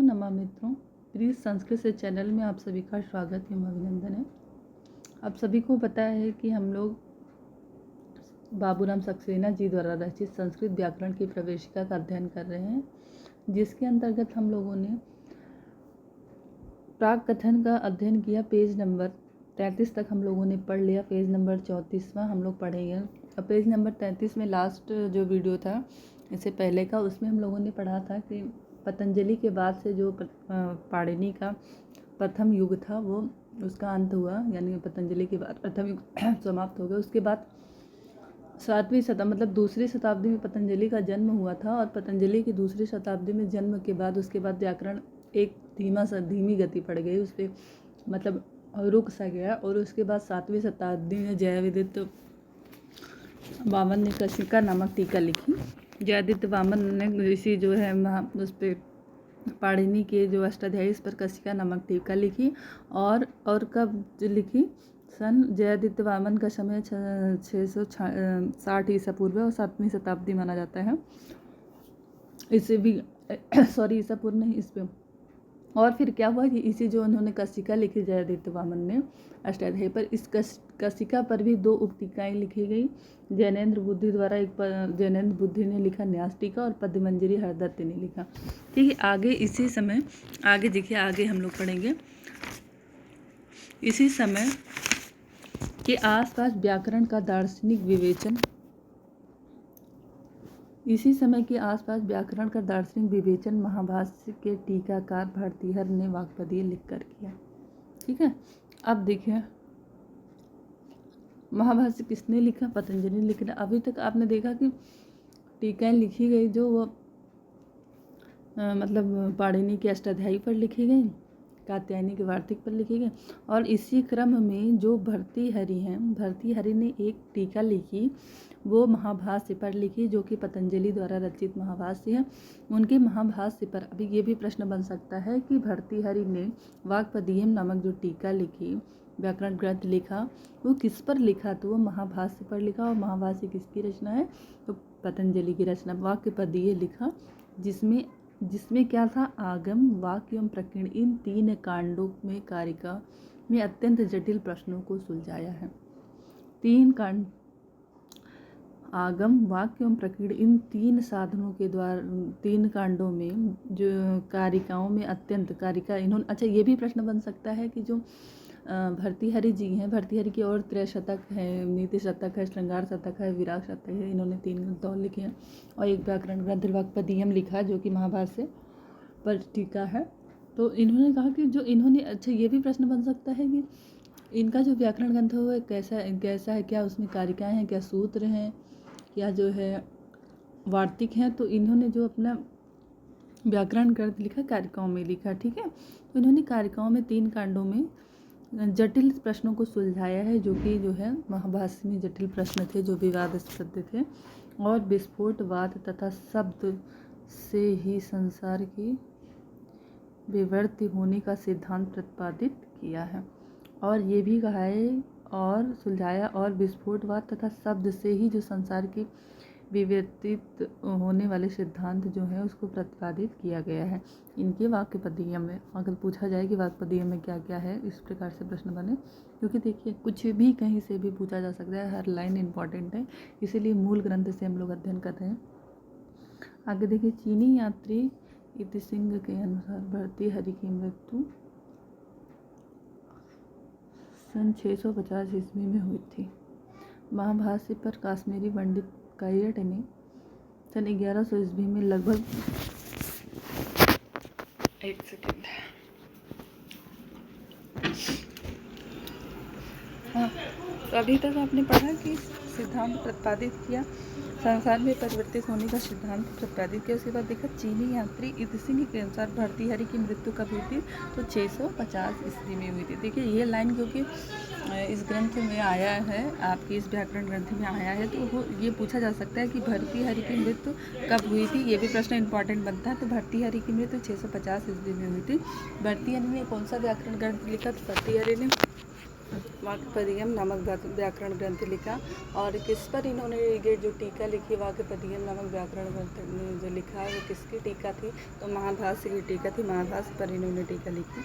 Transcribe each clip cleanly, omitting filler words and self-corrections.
नमः मित्रों, प्लीज़ संस्कृत से चैनल में आप सभी का स्वागत एवं अभिनंदन है। आप सभी को पता है कि हम लोग बाबूराम सक्सेना जी द्वारा रचित संस्कृत व्याकरण की प्रवेशिका का अध्ययन कर रहे हैं, जिसके अंतर्गत हम लोगों ने प्राक कथन का अध्ययन किया। पेज नंबर 33 तक हम लोगों ने पढ़ लिया। पेज नंबर 34वां हम लोग पढ़ेंगे। अब पेज नंबर 33 में लास्ट जो वीडियो था इससे पहले का, उसमें हम लोगों ने पढ़ा था कि पतंजलि के बाद से जो पाणिनि का प्रथम युग था वो उसका अंत हुआ, यानी पतंजलि के बाद प्रथम युग समाप्त हो गया। उसके बाद 7वीं शताब्दी मतलब दूसरी शताब्दी में पतंजलि का जन्म हुआ था, और पतंजलि की दूसरी शताब्दी में जन्म के बाद उसके बाद व्याकरण एक धीमी गति पड़ गई, उस पर मतलब रुक सा गया। और उसके बाद 7वीं शताब्दी में जयादित्य वामन ने कशिका नामक टीका लिखी। जयादित्य वामन ने इसी जो है उस पर पाणिनि के जो अष्टाध्यायी इस पर कशिका नामक टीका लिखी। और कब लिखी? सन जयादित्य वामन का समय 660 ईसा पूर्व और 7वीं शताब्दी माना जाता है। इसे भी ईसा पूर्व नहीं, इस पे। और फिर क्या हुआ कि इसी जो उन्होंने कशिका लिखी जयादित्य वामन ने अष्टाध्यायी पर, इस कशिका पर भी 2 उपटिकाएँ लिखी गई। जैनेन्द्र बुद्धि द्वारा जैनेन्द्र बुद्धि ने लिखा न्यास टीका और पद्मंजरी हरदत्त ने लिखा। ठीक है, आगे इसी समय आगे देखिए, आगे हम लोग पढ़ेंगे। इसी समय के आसपास व्याकरण का दार्शनिक विवेचन महाभाष्य के टीकाकार भर्तृहरि ने वाक्पदीय लिखकर किया। ठीक है, अब देखिए महाभाष्य किसने लिखा? पतंजलि ने लिखा। अभी तक आपने देखा कि टीकाएँ लिखी गई जो वो मतलब पाणिनि के अष्टाध्यायी पर लिखी गई, कात्यायनी के वार्तिक पर लिखी गई। और इसी क्रम में जो भर्तृहरि हैं, भर्तृहरि ने एक टीका लिखी, वो महाभाष्य पर लिखी, जो कि पतंजलि द्वारा रचित महाभाष्य है। उनके महाभाष्य पर अभी ये भी प्रश्न बन सकता है कि भर्तृहरि ने वाक्पदीयम नामक जो टीका लिखी, व्याकरण ग्रंथ लिखा, वो किस पर लिखा? तो वो महाभाष्य पर लिखा। और महाभाष्य किसकी रचना है? तो पतंजलि की रचना। वाक्पदीय लिखा, जिसमें क्या था? आगम, वाक्य एवं प्रकीर्ण, इन 3 कांडों में कारिका में अत्यंत जटिल प्रश्नों को सुलझाया है। 3 कांड, आगम, वाक्य एवं प्रकीर्ण, इन 3 साधनों के द्वारा 3 कांडों में जो कारिकाओं में अत्यंत कारिका इन्होंने। अच्छा, ये भी प्रश्न बन सकता है कि जो भर्तृहरि जी हैं, भर्तृहरि की और 3 शतक है, नीति शतक है, श्रृंगार शतक है, विराग शतक है, इन्होंने 3 दौर लिखे हैं। और एक व्याकरण ग्रंथ वाक्पदीयम लिखा, जो कि महाभाष्य पर टीका है। तो इन्होंने कहा कि जो इन्होंने, अच्छा ये भी प्रश्न बन सकता है कि इनका जो व्याकरण ग्रंथ है वो कैसा है, क्या उसमें कारिकाएँ हैं, क्या सूत्र हैं, क्या जो है वार्तिक हैं? तो इन्होंने जो अपना व्याकरण ग्रंथ लिखा कारिकाओं में लिखा। ठीक है, तो इन्होंने कारिकाओं में 3 कांडों में जटिल प्रश्नों को सुलझाया है, जो कि जो है महाभाष्य में जटिल प्रश्न थे जो विवादास्पद थे। और विस्फोटवाद तथा शब्द से ही संसार की विवर्ती होने का सिद्धांत प्रतिपादित किया है। और ये भी कहा है और सुलझाया, और विस्फोटवाद तथा शब्द से ही जो संसार की विवर्तित होने वाले सिद्धांत जो है उसको प्रतिपादित किया गया है इनके वाक्पदीय में। अगर पूछा जाए कि वाक्पदीय में क्या क्या है, इस प्रकार से प्रश्न बने, क्योंकि देखिए कुछ भी कहीं से भी पूछा जा सकता है, हर लाइन इम्पॉर्टेंट है, इसीलिए मूल ग्रंथ से हम लोग अध्ययन कर रहे हैं। आगे देखिए, चीनी यात्री इति सिंह के अनुसार भर्तृहरि की मृत्यु सन 650 ईस्वी में हुई थी। महाभाष्य पर काश्मीरी पंडित कायट ने सन 1100 ईस्वी में लगभग, एक सेकेंड, हाँ, तो अभी तक आपने पढ़ा कि सिद्धांत प्रतिपादित किया, संसार में परिवर्तित होने का सिद्धांत प्रतिपादित किया। उसके बाद देखा चीनी यात्री इति सिंह के अनुसार भर्तृहरि की मृत्यु कब हुई थी? तो 650 ईस्वी में हुई थी। देखिए ये लाइन क्योंकि इस ग्रंथ में आया है, आपके इस व्याकरण ग्रंथ में आया है, तो वो ये पूछा जा सकता है कि भर्तृहरि की मृत्यु कब हुई थी, ये भी प्रश्न इंपॉर्टेंट बनता है। तो भर्तृहरि की मृत्यु 650 ईस्वी में हुई थी। भर्तृहरि ने कौन सा व्याकरण ग्रंथ लिखा? तो भर्तृहरि ने वाक्यपदीयम नामक व्याकरण ग्रंथ लिखा। और किस पर इन्होंने ये जो टीका लिखी वाक्यपदीयम नामक व्याकरण ग्रंथ जो लिखा है वो किसकी टीका थी? तो महाभाष्य की टीका थी, महाभाष्य पर इन्होंने टीका लिखी।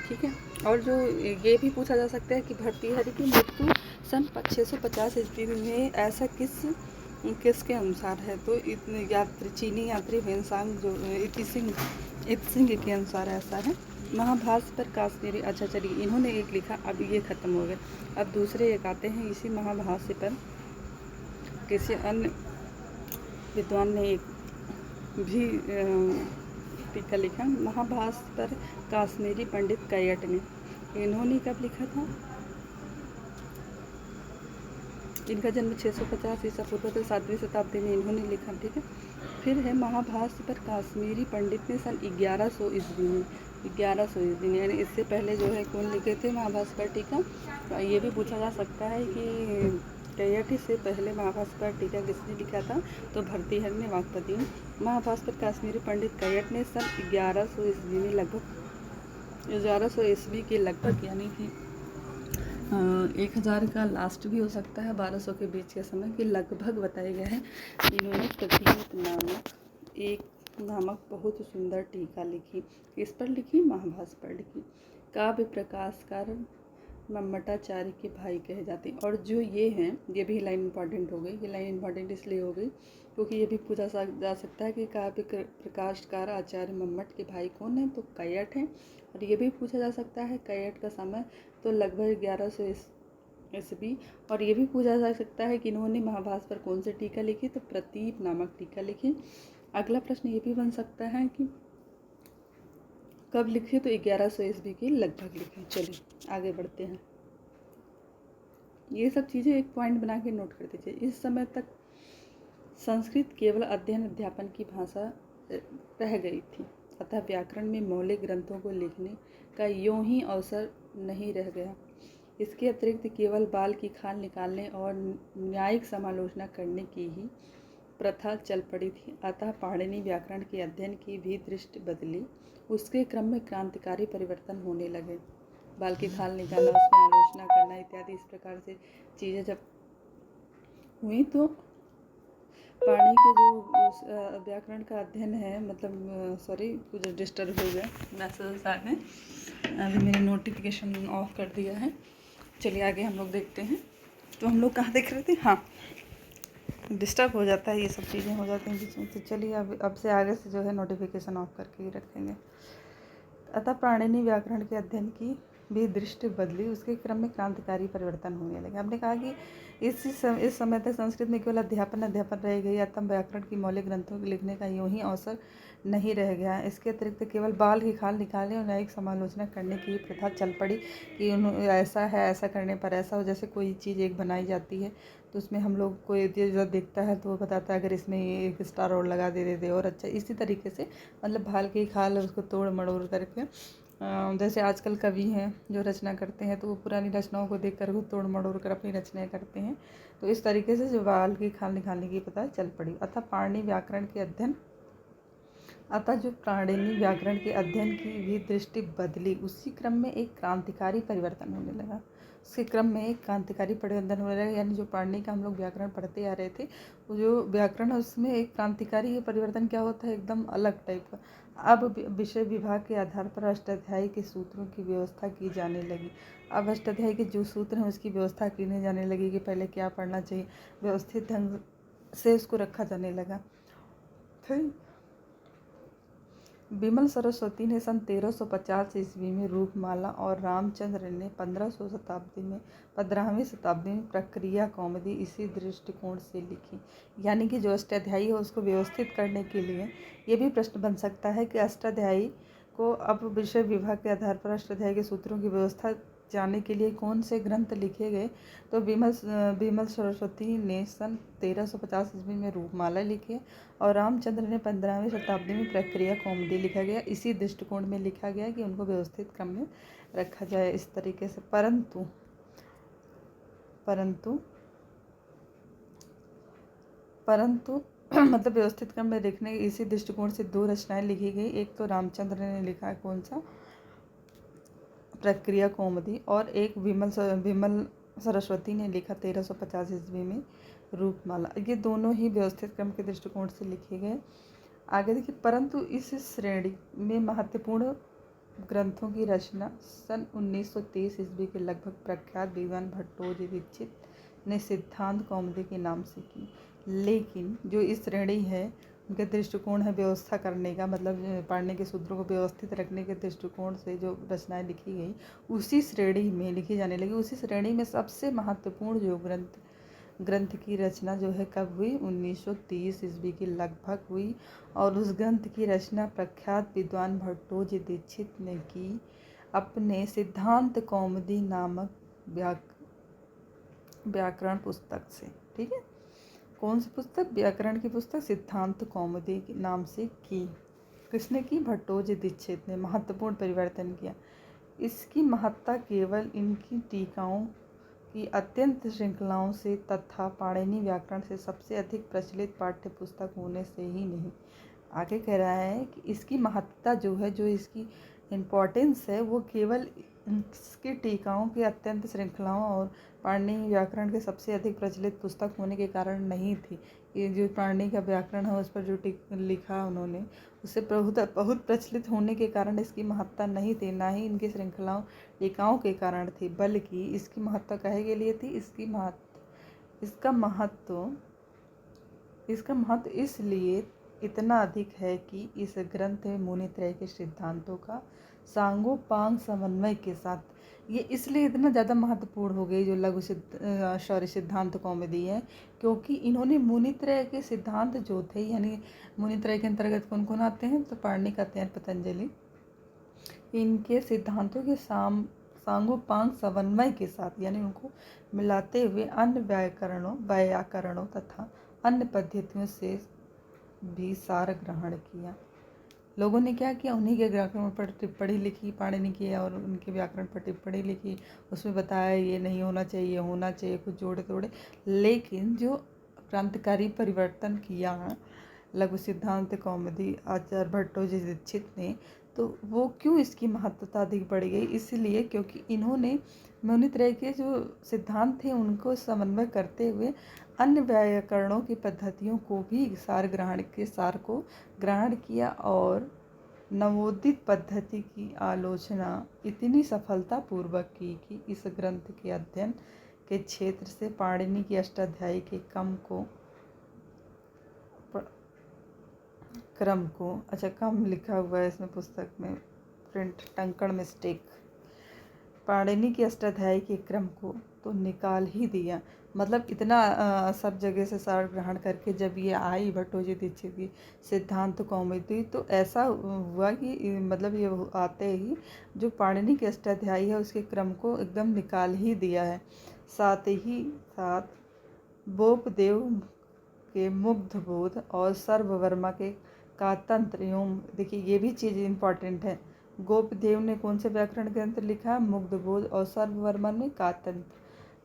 ठीक है। और जो ये भी पूछा जा सकता है कि भर्तृहरि की मृत्यु सन 650 ईस्वी में ऐसा किसके अनुसार है? तो चीनी यात्री वेनसांग जो इत्सिंग के अनुसार ऐसा है। महाभाष्य पर काश्मीरी, अच्छा चलिए इन्होंने एक लिखा, अब ये खत्म हो गया। अब दूसरे एक आते हैं। इसी महाभाष्य पर किसी अन्य विद्वान ने एक भी टीका लिखा। महाभाष्य पर काश्मीरी पंडित कैयट ने, इन्होंने कब लिखा था? इनका जन्म 650 ईसा पूर्व तो 7वीं शताब्दी में इन्होंने लिखा। ठीक है। फिर है महाभाष्य पर काश्मीरी पंडित ने सन 1100 ईस्वी में, 1100 ईस्वी में, यानी इससे पहले जो है कौन लिखे थे महाभाष्य पर टीका? तो ये भी पूछा जा सकता है कि कैयट से पहले महाभाष्य पर टीका किसने लिखा था? तो भर्तृहरि ने वाक्यपदीयम। महाभाष्य पर काश्मीरी पंडित कैयट ने सन 1100 ईस्वी में, लगभग 1100 ईस्वी के लगभग, यानी कि 1000 का लास्ट भी हो सकता है, 1200 के बीच के समय के लगभग बताया गया है। इन्होंने तथीत नामक बहुत सुंदर टीका लिखी। किस पर लिखी? महाभाष्य पर लिखी। काव्य प्रकाशकार मम्मटाचार्य के भाई कहे जाते हैं। और जो ये हैं, ये भी लाइन इंपॉर्टेंट हो गई। ये लाइन इंपॉर्टेंट इसलिए हो गई क्योंकि ये भी पूछा जा सकता है कि काव्य प्रकाशकार आचार्य मम्मट के भाई कौन है? तो कैयट हैं। और ये भी पूछा जा सकता है कैयट का समय तो लगभग 1100 ईस्वी। और ये भी पूछा जा सकता है कि इन्होंने महाभाष्य पर कौन सी टीका लिखी? तो प्रतीप नामक टीका लिखी। अगला प्रश्न ये भी बन सकता है कि कब लिखी? तो 1100 ईस्वी के लगभग लिखी। चलिए आगे बढ़ते हैं। ये सब चीज़ें एक पॉइंट बना के नोट कर दीजिए। इस समय तक संस्कृत केवल अध्ययन अध्यापन की भाषा रह गई थी, अतः व्याकरण में मौलिक ग्रंथों को लिखने का यूं ही अवसर नहीं रह गया। इसके अतिरिक्त केवल बाल की खाल निकालने और न्यायिक समालोचना करने की ही प्रथा चल पड़ी थी। अतः पाणिनि व्याकरण के अध्ययन की भी दृष्टि बदली। उसके क्रम में क्रांतिकारी परिवर्तन होने लगे। बाल की खाल निकालना, उसमें आलोचना करना इत्यादि इस प्रकार से चीज़ें जब हुई तो पाणिनि के जो व्याकरण का अध्ययन है, मतलब सॉरी कुछ डिस्टर्ब हो गया, मैसेज आ गए। अभी मैंने नोटिफिकेशन ऑफ कर दिया है। चलिए आगे हम लोग देखते हैं। तो हम लोग कहाँ देख रहे थे? हाँ, डिस्टर्ब हो जाता है, ये सब चीज़ें हो जाती हैं बीच में। तो चलिए अब से आगे से जो है नोटिफिकेशन ऑफ करके ही रखेंगे। अतः पाणिनि व्याकरण के अध्ययन की भी दृष्टि बदली। उसके क्रम में क्रांतिकारी परिवर्तन होने लगे। हमने कहा कि इस समय तक संस्कृत में केवल अध्यापन रह गई, अतः व्याकरण की मौलिक ग्रंथों के लिखने का यूं ही अवसर नहीं रह गया। इसके अतिरिक्त केवल बाल की खाल निकालने और न्यायिक समालोचना करने की प्रथा चल पड़ी कि ऐसा है, ऐसा करने पर ऐसा हो। जैसे कोई चीज़ एक बनाई जाती है तो उसमें हम लोग कोई जब देखता है तो वो बताता है अगर इसमें एक स्टार और लगा दे और अच्छा। इसी तरीके से मतलब भाल की खाल उसको तोड़ मड़ोड़ करके, जैसे आजकल कवि हैं जो रचना करते हैं तो वो पुरानी रचनाओं को देख कर वो तोड़ मड़ोड़ कर अपनी रचनाएं करते हैं। तो इस तरीके से जो बाल की खाल निकालने की पता चल पड़ी। अतः पाणिनि व्याकरण के अध्ययन की भी दृष्टि बदली। उसी क्रम में एक क्रांतिकारी परिवर्तन होने लगा। उसके क्रम में एक क्रांतिकारी परिवर्तन होने लगा, यानी जो पाणिनि का हम लोग व्याकरण पढ़ते आ रहे थे, वो जो व्याकरण है उसमें एक क्रांतिकारी परिवर्तन क्या होता है, एकदम अलग टाइप का। अब विषय विभाग के आधार पर अष्टाध्यायी के सूत्रों की व्यवस्था की जाने लगी। अब अष्टाध्यायी के जो सूत्र हैं उसकी व्यवस्था की जाने लगी कि पहले क्या पढ़ना चाहिए, व्यवस्थित ढंग से उसको रखा जाने लगा। फिर विमल सरस्वती ने सन 1350 ईस्वी में रूपमाला और रामचंद्र ने 15वीं शताब्दी में प्रक्रिया कौमुदी इसी दृष्टिकोण से लिखी। यानी कि जो अष्टाध्यायी है उसको व्यवस्थित करने के लिए ये भी प्रश्न बन सकता है कि अष्टाध्यायी को अब विषय विभाग के आधार पर अष्टाध्यायी के सूत्रों की व्यवस्था जाने के लिए कौन से ग्रंथ लिखे गए। तो विमल सरस्वती ने सन 1350 ईस्वी में रूपमाला लिखी और रामचंद्र ने 15वीं शताब्दी में प्रक्रिया कौमुदी लिखा गया। इसी दृष्टिकोण में लिखा गया कि उनको व्यवस्थित क्रम में रखा जाए इस तरीके से। परंतु मतलब व्यवस्थित क्रम में लिखने इसी दृष्टिकोण से दो रचनाएं लिखी गई। एक तो रामचंद्र ने लिखा है, कौन सा? प्रक्रिया कौमुदी, और एक विमल सरस्वती ने लिखा 1350 ईस्वी में रूपमाला। ये दोनों ही व्यवस्थित क्रम के दृष्टिकोण से लिखे गए। आगे देखिए, परंतु इस श्रेणी में महत्वपूर्ण ग्रंथों की रचना सन 1930 ईस्वी के लगभग प्रख्यात विद्वान भट्टोजी दीक्षित ने सिद्धांत कौमुदी के नाम से की। लेकिन जो इस श्रेणी है, उनका दृष्टिकोण है व्यवस्था करने का, मतलब पढ़ने के सूत्रों को व्यवस्थित रखने के दृष्टिकोण से जो रचनाएं लिखी गई, उसी श्रेणी में लिखी जाने लगी। उसी श्रेणी में सबसे महत्वपूर्ण जो ग्रंथ की रचना जो है कब हुई, 1930 ईस्वी की लगभग हुई। और उस ग्रंथ की रचना प्रख्यात विद्वान भट्टोजी दीक्षित ने की अपने सिद्धांत कौमुदी नामक व्याकरण पुस्तक से। ठीक है, कौन सी पुस्तक? व्याकरण की पुस्तक सिद्धांत कौमुदी के नाम से की। किसने की? भट्टोजी दीक्षित ने। महत्वपूर्ण परिवर्तन किया। इसकी महत्ता केवल इनकी टीकाओं की अत्यंत श्रृंखलाओं से तथा पाणिनि व्याकरण से सबसे अधिक प्रचलित पाठ्य पुस्तक होने से ही नहीं। आगे कह रहा है कि इसकी महत्ता जो है, जो इसकी इम्पोर्टेंस है, वो केवल इसकी टीकाओं की अत्यंत श्रृंखलाओं और पाणिनि व्याकरण के सबसे अधिक प्रचलित पुस्तक होने के कारण नहीं थी। ये जो पाणिनि का व्याकरण है, उस पर जो लिखा उन्होंने, उससे बहुत प्रचलित होने के कारण इसकी महत्ता नहीं थी, ना ही इनकी श्रृंखलाओं टीकाओं के कारण थी, बल्कि इसकी महत्ता काहे के लिए थी? इसका महत्व इसलिए इतना अधिक है कि इस ग्रंथ में मुनित्रय के सिद्धांतों का सांगोपांग समन्वय के साथ, ये इसलिए इतना ज़्यादा महत्वपूर्ण हो गई जो सिद्धांत कौमुदी है, क्योंकि इन्होंने मुनित्रय के सिद्धांत जो थे, यानी मुनित्रय के अंतर्गत कौन कौन आते हैं? तो पाणिनि आते हैं, पतंजलि, इनके सिद्धांतों के सांगोपांग समन्वय के साथ, यानी उनको मिलाते हुए अन्य व्याकरणों तथा अन्य पद्धतियों से भी सार ग्रहण किया। लोगों ने क्या किया? उन्हीं के व्याकरण पर टिप्पणी लिखी, पाणिनि की, और उनके व्याकरण पर टिप्पणी लिखी। उसमें बताया ये नहीं होना चाहिए, होना चाहिए, कुछ जोड़े तोड़े। लेकिन जो क्रांतिकारी परिवर्तन किया लघु सिद्धांत कौमुदी आचार्य भट्टोजी दीक्षित ने, तो वो क्यों इसकी महत्ता अधिक बढ़ गई? इसलिए क्योंकि इन्होंने मुनित्रय के जो सिद्धांत थे उनको समन्वय करते हुए अन्य व्याकरणों की पद्धतियों को भी सार को ग्रहण किया, और नवोदित पद्धति की आलोचना इतनी सफलतापूर्वक की कि इस ग्रंथ के अध्ययन के क्षेत्र से पाणिनि की अष्टाध्यायी के कम लिखा हुआ है इसमें पुस्तक में, प्रिंट टंकण मिस्टेक। पाणिनि की अष्टाध्यायी के क्रम को तो निकाल ही दिया। मतलब इतना सब जगह से सार ग्रहण करके जब ये आई भट्टोजी दीक्षित की सिद्धांत कौमुदी, तो ऐसा हुआ कि मतलब ये आते ही जो पाणिनि की अष्टाध्यायी है उसके क्रम को एकदम निकाल ही दिया है। साथ ही साथ बोपदेव के मुग्धबोध और सर्ववर्मा के कातंत्र एवं, देखिए ये भी चीज़ इम्पॉर्टेंट है, गोपदेव ने कौन से व्याकरण ग्रंथ लिखा? मुग्धबोध, और सर्ववर्मा ने कातंत्र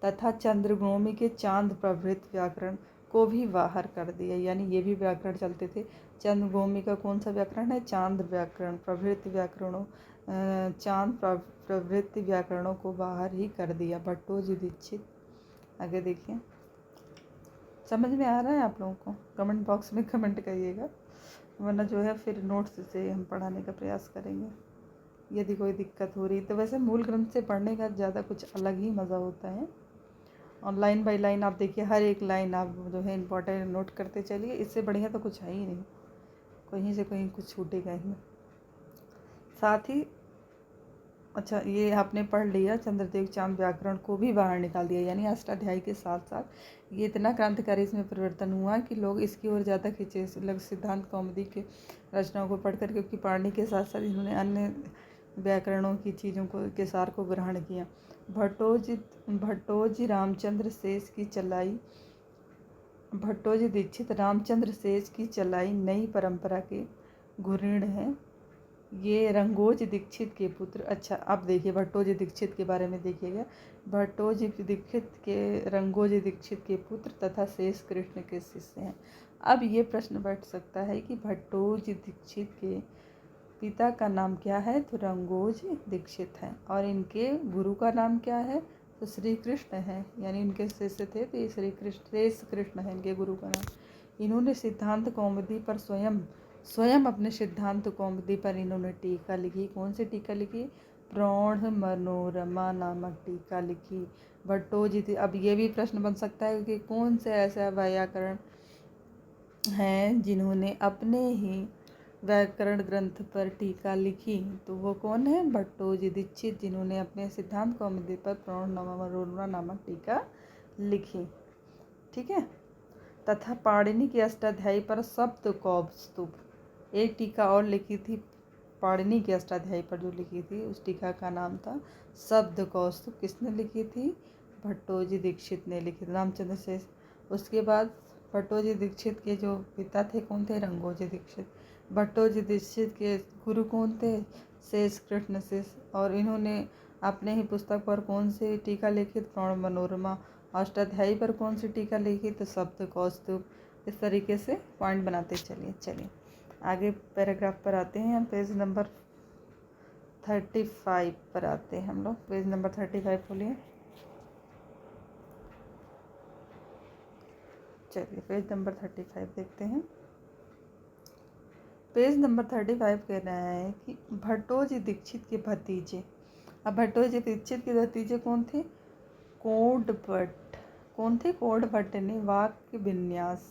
तथा चंद्रगोमी के चांद प्रभृत व्याकरण को भी बाहर कर दिया। यानी ये भी व्याकरण चलते थे। चंद्रगोमी का कौन सा व्याकरण है? चांद व्याकरण। चांद प्रभृत व्याकरणों को बाहर ही कर दिया भट्टोजी दीक्षित। आगे देखिए, समझ में आ रहा है आप लोगों को? कमेंट बॉक्स में कमेंट करिएगा, वरना जो है फिर नोट्स से हम पढ़ाने का प्रयास करेंगे। यदि कोई दिक्कत हो रही तो वैसे मूल ग्रंथ से पढ़ने का ज़्यादा कुछ अलग ही मज़ा होता है। और लाइन बाय लाइन आप देखिए, हर एक लाइन आप जो है इम्पोर्टेंट नोट करते चलिए, इससे बढ़िया तो कुछ है ही नहीं, कहीं से कहीं कुछ छूटेगा ही। साथ ही अच्छा, ये आपने पढ़ लिया, चंद्रदेव चांद व्याकरण को भी बाहर निकाल दिया, यानी अष्टाध्यायी के साथ साथ ये इतना क्रांतिकारी इसमें परिवर्तन हुआ कि लोग इसकी ओर ज़्यादा खींचे लघु सिद्धांत कौमुदी के रचनाओं को पढ़कर, क्योंकि पाणिनि के साथ साथ इन्होंने अन्य व्याकरणों की चीज़ों को के सार को ग्रहण किया। भट्टोजी दीक्षित रामचंद्र शेष की चलाई नई परंपरा के धुरीण हैं। ये रंगोज दीक्षित के पुत्र, अच्छा अब देखिए भट्टोजी दीक्षित के बारे में देखिएगा। भट्टोजी दीक्षित के रंगोजी दीक्षित के पुत्र तथा शेष कृष्ण के शिष्य हैं। अब ये प्रश्न बैठ सकता है कि भट्टोजी दीक्षित के पिता का नाम क्या है? तो रंगोज दीक्षित है। और इनके गुरु का नाम क्या है? तो श्री कृष्ण है, यानी इनके शिष्य थे तो ये श्री कृष्ण है इनके गुरु का नाम। इन्होंने सिद्धांत कौमुदी पर स्वयं अपने सिद्धांत कौमुदी पर इन्होंने टीका लिखी। कौन सी टीका लिखी? प्रौढ़ मनोरमा नामक टीका लिखी। भट्टोजी थी। अब ये भी प्रश्न बन सकता है कि कौन से ऐसा व्याकरण हैं जिन्होंने अपने ही व्याकरण ग्रंथ पर टीका लिखी? तो वो कौन है? भट्टोजी दीक्षित, जिन्होंने अपने सिद्धांत कौमुदी पर प्रौढ़ मनोरमा नामक टीका लिखी। ठीक है। तथा पाणिनि की अष्टाध्यायी पर शब्द कौस्तुभ, एक टीका और लिखी थी पाणिनि की अष्टाध्यायी पर जो लिखी थी उस टीका का नाम था शब्द कौस्तुभ। किसने लिखी थी? भट्टोजी दीक्षित ने लिखी थी, रामचंद्र से। उसके बाद भट्टोजी दीक्षित के जो पिता थे कौन थे? रंगोजी दीक्षित। भट्टोजी दीक्षित के गुरु कौन थे? शेष कृष्ण शेष। और इन्होंने अपने ही पुस्तक पर कौन सी टीका लिखी? प्रौढ़ मनोरमा। अष्टाध्यायी पर कौन सी टीका लिखी? तो शब्द कौस्तुभ। इस तरीके से पॉइंट बनाते चलिए आगे पैराग्राफ पर आते हैं हम। पेज नंबर 35 पर आते हैं हम लोग। पेज नंबर 35 खोलिए। चलिए पेज नंबर 35 देखते हैं। पेज नंबर 35 कह रहा है कि भट्टोजी दीक्षित के भतीजे। अब भट्टोजी दीक्षित के भतीजे कौन थे? कोड भट्ट। कौन थे? कोड भट्ट ने वाक्य विन्यास,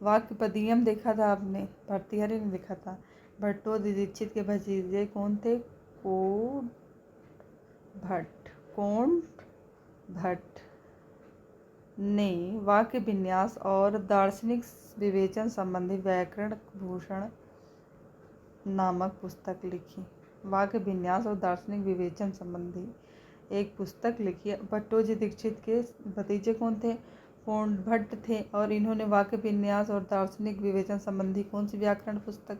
वाक्य पदियम देखा था आपने, भर्तृहरि ने लिखा था। भट्टोजी दीक्षित के भतीजे कौन थे? कोड भट्ट ने वाक्य विन्यास और दार्शनिक विवेचन संबंधी व्याकरण भूषण नामक पुस्तक लिखी। वाक्य विन्यास और दार्शनिक विवेचन संबंधी एक पुस्तक लिखी। भट्टोजी दीक्षित के भतीजे कौन थे? कोड भट्ट थे। और इन्होंने वाक्य विन्यास और दार्शनिक विवेचन संबंधी कौन सी व्याकरण पुस्तक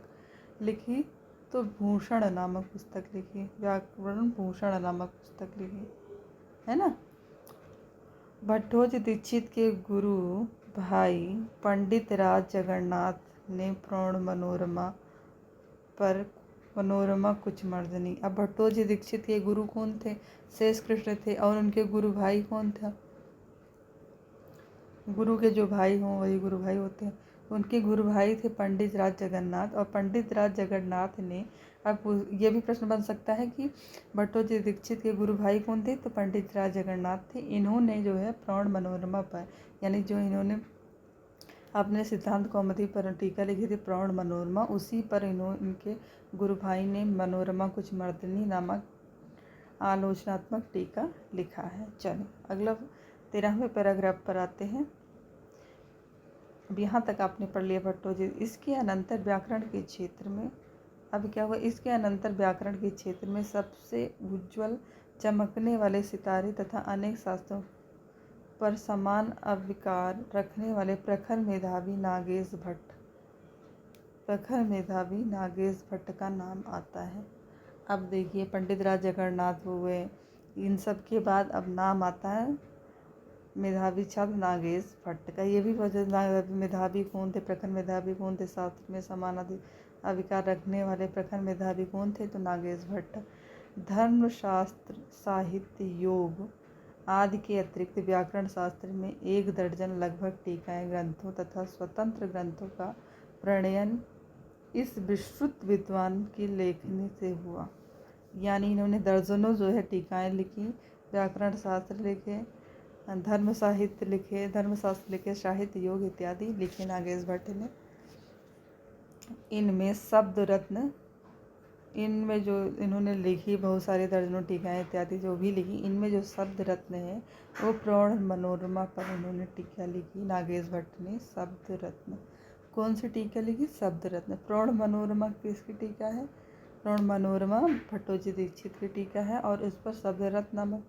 लिखी? तो भूषण नामक पुस्तक लिखी। व्याकरण भूषण नामक पुस्तक लिखी, है ना। भट्टोजी दीक्षित के गुरु भाई पंडित राज जगन्नाथ ने प्रौढ़ मनोरमा पर मनोरमा कुछ मर्दनी। अब भट्टोजी दीक्षित के गुरु कौन थे? शेष कृष्ण थे। और उनके गुरु भाई कौन था? गुरु के जो भाई हों वही गुरु भाई होते हैं। उनके गुरु भाई थे पंडित राज जगन्नाथ। और पंडित राज जगन्नाथ ने, अब ये भी प्रश्न बन सकता है कि भट्टोजी दीक्षित के गुरु भाई कौन थे? तो पंडित राज जगन्नाथ थे। इन्होंने जो है प्रौढ़ मनोरमा पर, यानी जो इन्होंने अपने सिद्धांत कौमुदी पर टीका लिखी थी प्रौढ़ मनोरमा, उसी पर इनके गुरु भाई ने मनोरमा कुछ मर्दनी नामक आलोचनात्मक टीका लिखा है। चलो अगला 13वें पैराग्राफ पर आते हैं। अब यहाँ तक आपने पढ़ लिया भट्टोजी। इसके अनंतर व्याकरण के क्षेत्र में, अब क्या हुआ? इसके अनंतर व्याकरण के क्षेत्र में सबसे उज्ज्वल चमकने वाले सितारे तथा अनेक शास्त्रों पर समान अविकार रखने वाले प्रखर मेधावी नागेश भट्ट का नाम आता है। अब देखिए पंडित राज जगन्नाथ हुए, इन सब के बाद अब नाम आता है मेधावी छात्र नागेश भट्ट का। ये भी मेधावी कौन थे? प्रखर मेधावी कौन थे? शास्त्र में समान अविकार रखने वाले प्रखर मेधावी कौन थे? तो नागेश भट्ट। धर्मशास्त्र, साहित्य, योग आदि के अतिरिक्त व्याकरण शास्त्र में 1 दर्जन लगभग टीकाएँ ग्रंथों तथा स्वतंत्र ग्रंथों का प्रणयन इस विश्रुत विद्वान की लेखनी से हुआ। यानी इन्होंने दर्जनों जो है टीकाएँ लिखी, व्याकरण शास्त्र लिखे, धर्मशास्त्र लिखे, साहित्य, योग इत्यादि लिखे नागेश भट्ट ने। इनमें शब्द रत्न, इनमें जो इन्होंने लिखी बहुत सारी दर्जनों टीकाएँ इत्यादि जो भी लिखी, इनमें जो शब्द रत्न है वो प्रौढ़ मनोरमा पर इन्होंने टीका लिखी नागेश भट्ट ने। शब्द रत्न, कौन सी टीका लिखी? शब्द रत्न। प्रौढ़ मनोरमा किसकी टीका है? प्रौढ़ मनोरमा भट्टोजी दीक्षित की टीका है। और उस पर शब्द रत्न नामक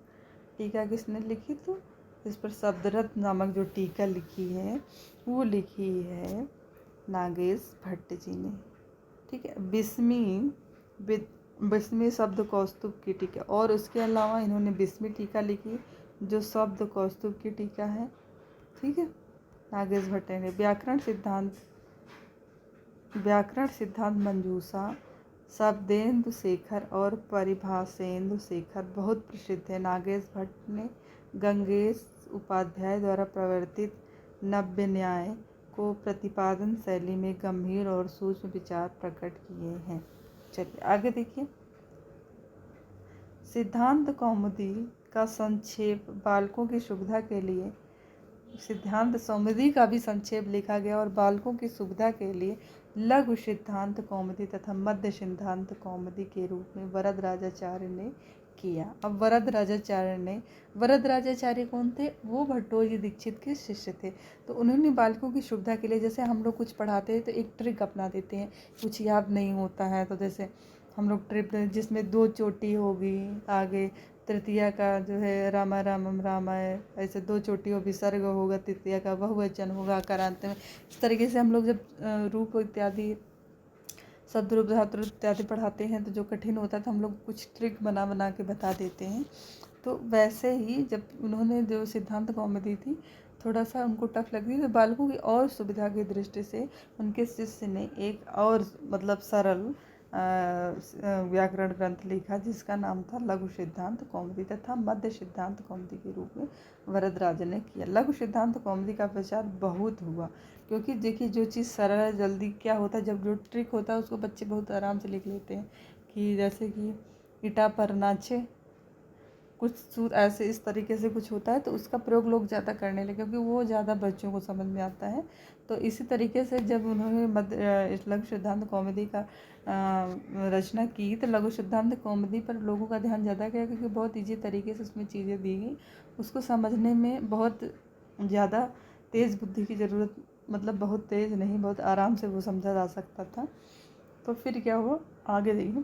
टीका किसने लिखी? तो इस पर शब्द रत्न नामक जो टीका लिखी है वो लिखी है नागेश भट्ट जी ने। ठीक है। बिस्मी शब्द कौस्तुभ की टीका। और उसके अलावा इन्होंने बिस्मी टीका लिखी जो शब्द कौस्तुभ की टीका है। ठीक है। नागेश भट्ट ने व्याकरण सिद्धांत मंजूषा शब्देन्दु शेखर और परिभाषेन्दु शेखर बहुत प्रसिद्ध है। नागेश भट्ट ने गंगेश उपाध्याय द्वारा प्रवर्तित नव्य न्याय को प्रतिपादन शैली में गंभीर और सूक्ष्म विचार प्रकट किए हैं। चलिए आगे देखिए। सिद्धांत कौमुदी का संक्षेप बालकों की सुविधा के लिए, सिद्धांत कौमुदी का भी संक्षेप लिखा गया और बालकों की सुविधा के लिए लघु सिद्धांत कौमुदी तथा मध्य सिद्धांत कौमुदी के रूप में वरदराजाचार्य ने किया। अब वरदराजाचार्य कौन थे? वो भट्टोजी दीक्षित के शिष्य थे। तो उन्होंने बालकों की सुविधा के लिए, जैसे हम लोग कुछ पढ़ाते हैं तो एक ट्रिक अपना देते हैं, कुछ याद नहीं होता है तो जैसे हम लोग ट्रिप जिसमें 2 चोटी होगी, आगे तृतीया का जो है रामा रामम रामाय, ऐसे 2 चोटियों विसर्ग होगा, तृतीया का बहुवचन होगा करांत में। इस तरीके से हम लोग जब रूप इत्यादि शब्द रूप धातु रूप इत्यादि पढ़ाते हैं तो जो कठिन होता है तो हम लोग कुछ ट्रिक बना बना के बता देते हैं। तो वैसे ही जब उन्होंने जो सिद्धांत कौमुदी थी थोड़ा सा उनको टफ लगी तो बालकों की और सुविधा की दृष्टि से उनके शिष्य ने एक और मतलब सरल व्याकरण ग्रंथ लिखा जिसका नाम था लघु सिद्धांत कौमुदी तथा मध्य सिद्धांत कौमुदी के रूप में वरदराज ने किया। लघु सिद्धांत कौमुदी का प्रचार बहुत हुआ क्योंकि देखिए जो चीज़ सरल है, जल्दी क्या होता है, जब जो ट्रिक होता है उसको बच्चे बहुत आराम से लिख लेते हैं। कि जैसे कि ईटा पर नाचे, कुछ सूर ऐसे इस तरीके से कुछ होता है तो उसका प्रयोग लोग ज़्यादा करने लगे क्योंकि वो ज़्यादा बच्चों को समझ में आता है। तो इसी तरीके से जब उन्होंने लघु सिद्धांत कौमुदी का रचना की तो लघु सिद्धांत कौमुदी पर लोगों का ध्यान ज़्यादा गया क्योंकि बहुत ईजी तरीके से उसमें चीज़ें दी गई। उसको समझने में बहुत ज़्यादा तेज़ बुद्धि की ज़रूरत, मतलब बहुत तेज़ नहीं, बहुत आराम से वो समझा जा सकता था। तो फिर क्या हुआ, आगे देखिए।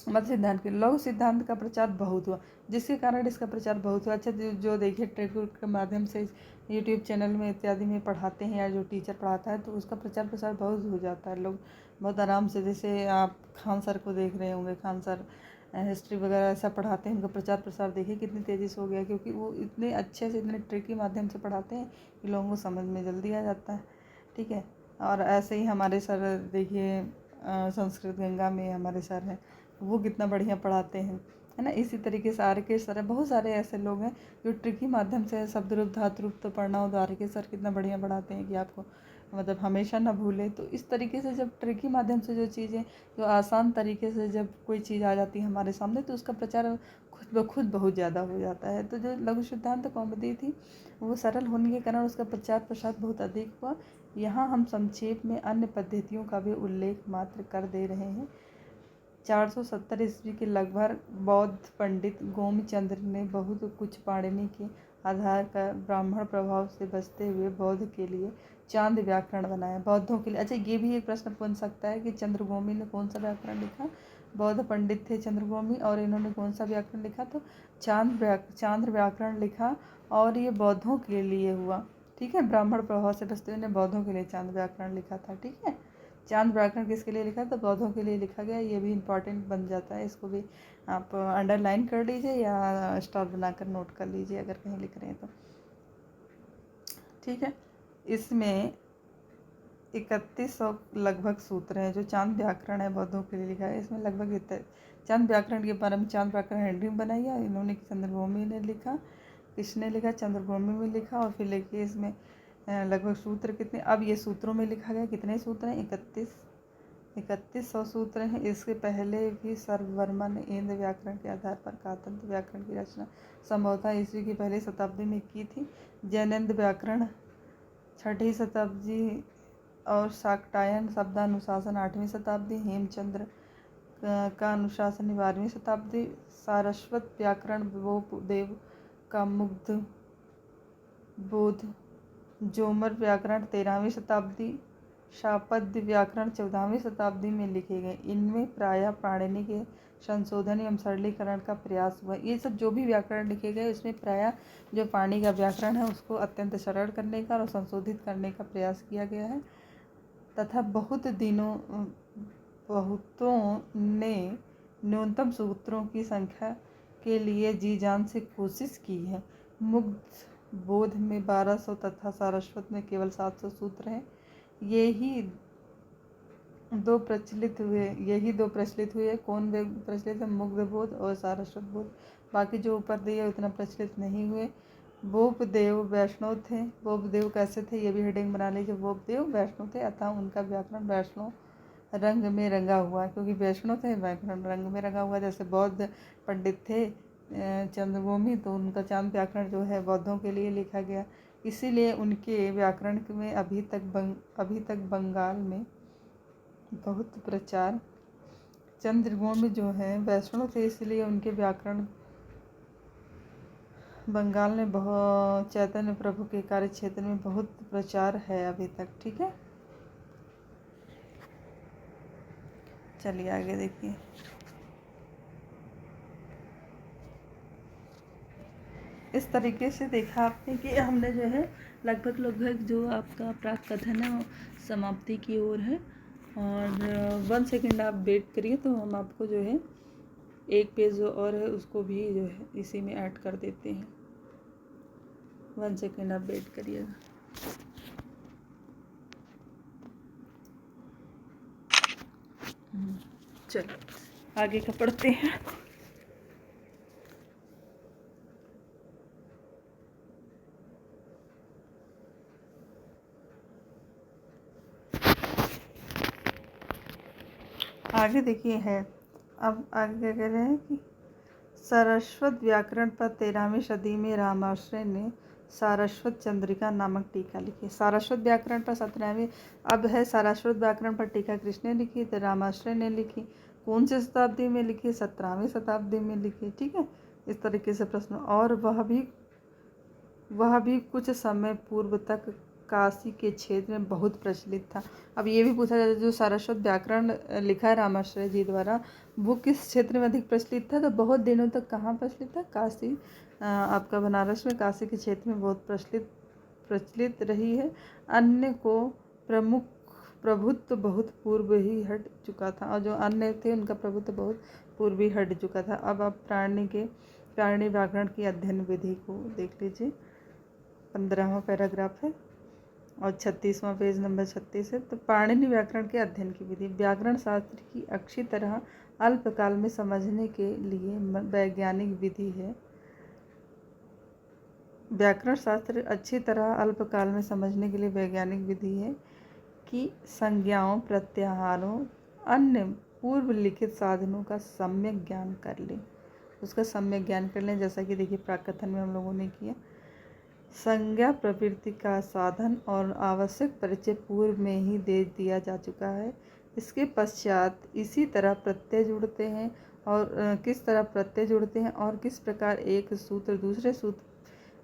मध्य सिद्धांत के लघु सिद्धांत का प्रचार बहुत हुआ जिसके कारण इसका प्रचार बहुत हुआ। अच्छा जो देखिए ट्रेक के माध्यम से यूट्यूब चैनल में इत्यादि में पढ़ाते हैं या जो टीचर पढ़ाता है तो उसका प्रचार प्रसार बहुत हो जाता है। लोग बहुत आराम से, जैसे आप खान सर को देख रहे होंगे, खान सर हिस्ट्री वगैरह ऐसा पढ़ाते हैं, उनका प्रचार प्रसार देखिए कितनी तेज़ी से हो गया क्योंकि वो इतने अच्छे से इतने ट्रिक के माध्यम से पढ़ाते हैं कि लोगों को समझ में जल्दी आ जाता है। ठीक है। और ऐसे ही हमारे सर देखिए संस्कृत गंगा में हमारे सर हैं, वो कितना बढ़िया पढ़ाते हैं, है ना। इसी तरीके से आर के सर है, बहुत सारे ऐसे लोग हैं जो ट्रिकी माध्यम से शब्द रूप धातु रूप तो पढ़ना हो तो आर के सर कितना बढ़िया पढ़ाते हैं कि आपको मतलब हमेशा ना भूले। तो इस तरीके से जब ट्रिकी माध्यम से जो चीज़ें, जो आसान तरीके से जब कोई चीज़ आ जाती है हमारे सामने तो उसका प्रचार खुद ब खुद बहुत ज़्यादा हो जाता है। तो जो लघु सिद्धांत कौमुदी थी वो सरल होने के कारण उसका प्रचार प्रसार बहुत अधिक हुआ। यहाँ हम संक्षेप में अन्य पद्धतियों का भी उल्लेख मात्र कर दे रहे हैं। 470 ईस्वी के लगभग बौद्ध पंडित गोमचंद्र ने बहुत कुछ पाणिनि के आधार का ब्राह्मण प्रभाव से बचते हुए बौद्ध के लिए चांद व्याकरण बनाया। बौद्धों के लिए, अच्छा ये भी एक प्रश्न बन सकता है कि चंद्रगोमी ने कौन सा व्याकरण लिखा? बौद्ध पंडित थे चंद्रगोमी और इन्होंने कौन सा व्याकरण लिखा? तो चांद व्याकरण लिखा और ये बौद्धों के लिए हुआ। ठीक है, ब्राह्मण प्रभाव से बचते हुए ने बौद्धों के लिए चांद व्याकरण लिखा था। ठीक है, चांद व्याकरण किसके लिए लिखा? तो बौद्धों के लिए लिखा गया। ये भी इम्पॉर्टेंट बन जाता है, इसको भी आप अंडरलाइन कर लीजिए या स्टार बनाकर नोट कर लीजिए अगर कहीं लिख रहे हैं तो। ठीक है, इसमें 3100 लगभग सूत्र हैं। जो चांद व्याकरण है बौद्धों के लिए लिखा है, इसमें लगभग चांद व्याकरण के बारे में चांद व्याकरण हेनरी बनाई है, इन्होंने चंद्रभूमि ने लिखा। किसने लिखा? चंद्रभूमि में लिखा। और फिर लिखिए इसमें लगभग सूत्र कितने, अब ये सूत्रों में लिखा गया कितने सूत्र हैं? 3100 सूत्र हैं। इसके पहले भी सर्ववर्मा ने इंद्र व्याकरण के आधार पर कातंत्र व्याकरण की रचना संभवतः ईस्वी की पहली शताब्दी में की थी। जैनेन्द्र व्याकरण 6वीं शताब्दी और शाक्टायन शब्दानुशासन 8वीं शताब्दी, हेमचंद्र का अनुशासन 12वीं शताब्दी, सारस्वत व्याकरण देव का मुग्ध बोध, जोमर व्याकरण 13वीं शताब्दी, शापद्य व्याकरण 14वीं शताब्दी में लिखे गए। इनमें प्रायः पाणिनि के संशोधन एवं सरलीकरण का प्रयास हुआ। ये सब जो भी व्याकरण लिखे गए उसमें प्रायः जो पाणिनि का व्याकरण है उसको अत्यंत सरल करने का और संशोधित करने का प्रयास किया गया है तथा बहुतों ने न्यूनतम सूत्रों की संख्या के लिए जी जान से कोशिश की है। मुग्ध बोध में 1200 तथा सारस्वत में केवल 700 सूत्र हैं। ये ही दो प्रचलित हुए, यही दो प्रचलित हुए। कौन प्रचलित है? मुग्ध बोध और सारस्वत बोध। बाकी जो ऊपर दिए उतना प्रचलित नहीं हुए। बोपदेव वैष्णव थे। बोपदेव कैसे थे ये भी हेडिंग बना लीजिए। बोपदेव वैष्णव थे, अतः उनका व्याकरण वैष्णव रंग में रंगा हुआ, क्योंकि वैष्णव थे, व्याकरण रंग में रंगा हुआ। जैसे बौद्ध पंडित थे चंद्रभूमि, तो उनका चांद व्याकरण जो है बौद्धों के लिए लिखा गया, इसीलिए उनके व्याकरण में अभी तक बंगाल में बहुत प्रचार। चंद्रभूमि जो है वैष्णव थे, इसलिए उनके व्याकरण बंगाल में बहुत, चैतन्य प्रभु के कार्य क्षेत्र में बहुत प्रचार है अभी तक। ठीक है, चलिए आगे देखिए। इस तरीके से देखा आपने कि हमने जो है लगभग जो आपका प्राक कथन है वो समाप्ति की ओर है। और 1 सेकंड आप वेट करिए, तो हम आपको जो है एक पेज जो और है उसको भी जो है इसी में ऐड कर देते हैं। 1 सेकंड आप वेट करिएगा। चलो आगे का पढ़ते हैं। आगे देखिए है, अब आगे क्या कह रहे हैं कि सारस्वत व्याकरण पर 13वीं सदी में रामाश्रय ने सारस्वत चंद्रिका नामक टीका लिखी। सारस्वत व्याकरण पर 17वीं, अब है सारस्वत व्याकरण पर टीका किसने लिखी? तो रामाश्रय ने लिखी। कौन सी शताब्दी में लिखी? 17वीं शताब्दी में लिखी। ठीक है, इस तरीके से प्रश्न। और वह भी कुछ समय पूर्व तक काशी के क्षेत्र में बहुत प्रचलित था। अब ये भी पूछा जाता है जो सारस्वत व्याकरण लिखा है रामाश्रय जी द्वारा, वो किस क्षेत्र में अधिक प्रचलित था? तो बहुत दिनों तक कहाँ प्रचलित था? काशी, आपका बनारस में काशी के क्षेत्र में बहुत प्रचलित रही है। अन्य को प्रभुत्व बहुत पूर्व ही हट चुका था, और जो अन्य थे उनका प्रभुत्व बहुत पूर्व ही हट चुका था। अब आप प्राणी व्याकरण की अध्ययन विधि को देख लीजिए। 15वां पैराग्राफ है और 36वां पेज नंबर 36 है। तो पाणिनि व्याकरण के अध्ययन की विधि, व्याकरण शास्त्र की अच्छी तरह अल्पकाल में समझने के लिए वैज्ञानिक विधि है। व्याकरण शास्त्र अच्छी तरह अल्पकाल में समझने के लिए वैज्ञानिक विधि है कि संज्ञाओं, प्रत्याहारों, अन्य पूर्व लिखित साधनों का सम्यक ज्ञान कर लें। उसका सम्यक ज्ञान कर लें, जैसा कि देखिए प्राकथन में हम लोगों ने किया। संज्ञा प्रवृत्ति का साधन और आवश्यक परिचय पूर्व में ही दे दिया जा चुका है। इसके पश्चात इसी तरह प्रत्यय जुड़ते हैं और किस तरह प्रत्यय जुड़ते हैं और किस प्रकार एक सूत्र दूसरे सूत्र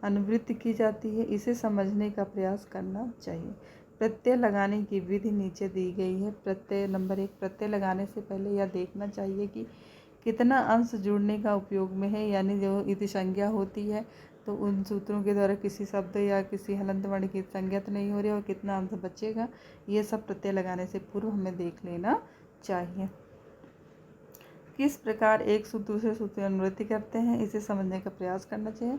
अनुवृत्ति की जाती है, इसे समझने का प्रयास करना चाहिए। प्रत्यय लगाने की विधि नीचे दी गई है। प्रत्यय नंबर 1, प्रत्यय लगाने से पहले यह देखना चाहिए कि कितना अंश जुड़ने का उपयोग में है, यानी जो इति संज्ञा होती है तो उन सूत्रों के द्वारा किसी शब्द या किसी हलंत वर्ण की संज्ञा तो नहीं हो रही और कितना अंश बचेगा, ये सब प्रत्यय लगाने से पूर्व हमें देख लेना चाहिए। किस प्रकार एक सूत्र दूसरे सूत्र की अनुवृत्ति करते हैं, इसे समझने का प्रयास करना चाहिए।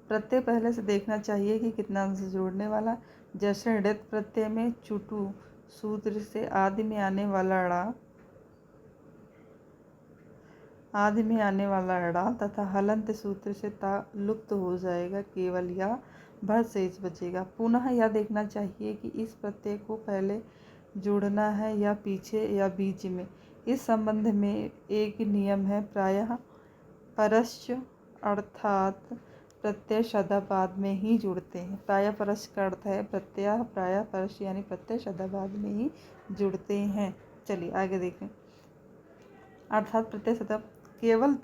प्रत्यय पहले से देखना चाहिए कि कितना अंश जोड़ने वाला। जैसे णित प्रत्यय में चुटू सूत्र से आदि में आने वाला ड़ा तथा हलंत सूत्र से ता लुप्त हो जाएगा, केवल या भर शेष बचेगा। पुनः यह देखना चाहिए कि इस प्रत्यय को पहले जोड़ना है या पीछे या बीच में। इस संबंध में एक नियम है, प्रायः परश्च, अर्थात प्रत्यय शब्दाबाद में ही जुड़ते हैं। प्रायः परश्च का अर्थ है प्रत्यय, प्रायः परश्च यानी प्रत्यय शब्दाबाद में ही जुड़ते हैं। चलिए आगे देखें। अर्थात प्रत्यय शब्द केवल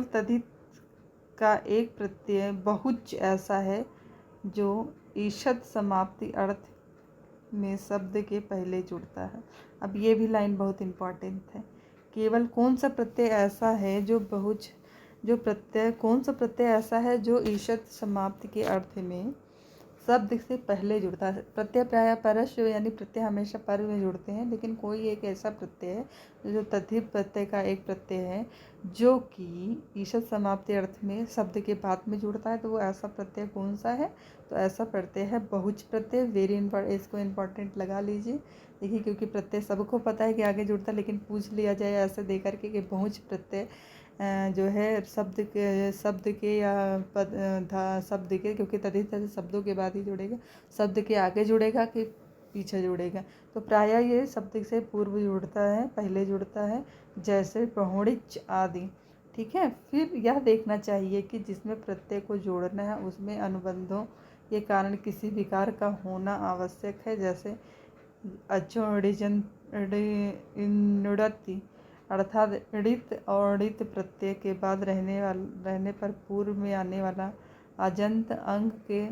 तद्धित का एक प्रत्यय बहुच ऐसा है जो ईषद समाप्ति अर्थ में शब्द के पहले जुड़ता है। अब ये भी लाइन बहुत इम्पॉर्टेंट है। केवल कौन सा प्रत्यय ऐसा है कौन सा प्रत्यय ऐसा है जो ईषद समाप्ति के अर्थ में शब्द से पहले जुड़ता है। प्रत्यय प्रायः परस्य यानी प्रत्यय हमेशा पर में जुड़ते हैं, लेकिन कोई एक ऐसा प्रत्यय है जो तद्धित प्रत्यय का एक प्रत्यय है जो कि ईषद समाप्ति अर्थ में शब्द के बाद में जुड़ता है। तो वो ऐसा प्रत्यय कौन सा है? तो ऐसा प्रत्यय है बहुज प्रत्यय। वेरी इंपॉर्टेंट, इसको इम्पॉर्टेंट लगा लीजिए। देखिए, क्योंकि प्रत्यय सबको पता है कि आगे जुड़ता है, लेकिन पूछ लिया जाए ऐसे दे करके कि बहुज प्रत्यय जो है शब्द के या शब्द के, क्योंकि तद्धित है शब्दों के बाद ही जुड़ेगा, शब्द के आगे जुड़ेगा कि पीछे जुड़ेगा। तो प्रायः ये शब्द से पूर्व जुड़ता है, पहले जुड़ता है, जैसे बहुड़िच आदि। ठीक है। फिर यह देखना चाहिए कि जिसमें प्रत्यय को जोड़ना है उसमें अनुबंधों के कारण किसी विकार का होना आवश्यक है, जैसे अचोड़िजन अर्थात ऋत और ऋत प्रत्यय के बाद रहने पर पूर्व में आने वाला अजंत अंग के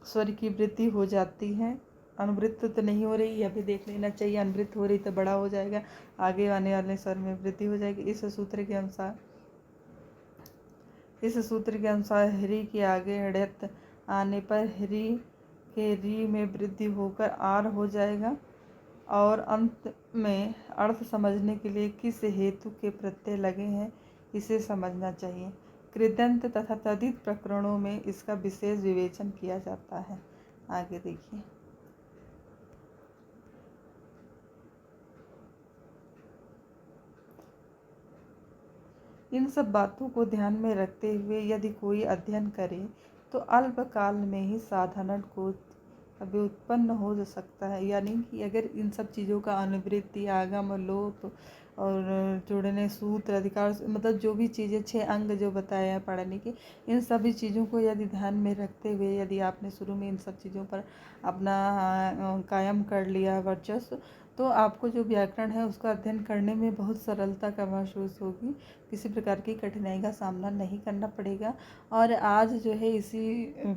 स्वर की वृद्धि हो जाती है। अनुवृत्त तो नहीं हो रही, यह भी देख लेना चाहिए। अनुवृत्त हो रही तो बड़ा हो जाएगा, आगे आने वाले स्वर में वृद्धि हो जाएगी। इस सूत्र के अनुसार हरि के आगे ऋत आने पर हरि के री में वृद्धि होकर आर हो जाएगा। और अंत में अर्थ समझने के लिए किस हेतु के प्रत्यय लगे हैं इसे समझना चाहिए। कृदंत तथा तद्धित प्रकरणों में इसका विशेष विवेचन किया जाता है। आगे देखिए। इन सब बातों को ध्यान में रखते हुए यदि कोई अध्ययन करे तो अल्पकाल में ही साधारण को व्युत्पन्न हो सकता है। यानी कि अगर इन सब चीज़ों का अनुवृत्ति, आगम, लोप और जोड़ने, सूत्र, अधिकार, मतलब जो भी चीज़ें 6 अंग जो बताया है पढ़ने के, इन सभी चीज़ों को यदि ध्यान में रखते हुए यदि आपने शुरू में इन सब चीज़ों पर अपना कायम कर लिया वर्चस्व, तो आपको जो व्याकरण है उसका अध्ययन करने में बहुत सरलता का महसूस होगी। किसी प्रकार की कठिनाई का सामना नहीं करना पड़ेगा। और आज जो है इसी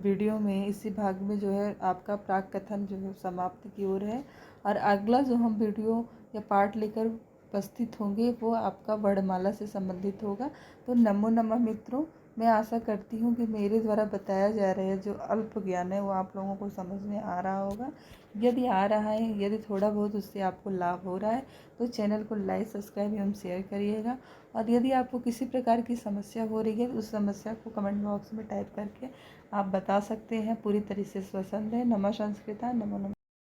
वीडियो में, इसी भाग में जो है आपका प्राक कथन जो है समाप्ति की ओर है। और अगला जो हम वीडियो या पाठ लेकर उपस्थित होंगे वो आपका वर्णमाला से संबंधित होगा। तो नमो नमः मित्रों, मैं आशा करती हूँ कि मेरे द्वारा बताया जा रहा है जो अल्प ज्ञान है वो आप लोगों को समझ में आ रहा होगा। यदि आ रहा है, यदि थोड़ा बहुत उससे आपको लाभ हो रहा है तो चैनल को लाइक, सब्सक्राइब एवं शेयर करिएगा। और यदि आपको किसी प्रकार की समस्या हो रही है तो उस समस्या को कमेंट बॉक्स में टाइप करके आप बता सकते हैं। पूरी तरह से स्वसंद है। नमः संस्कृता, नमो नमः।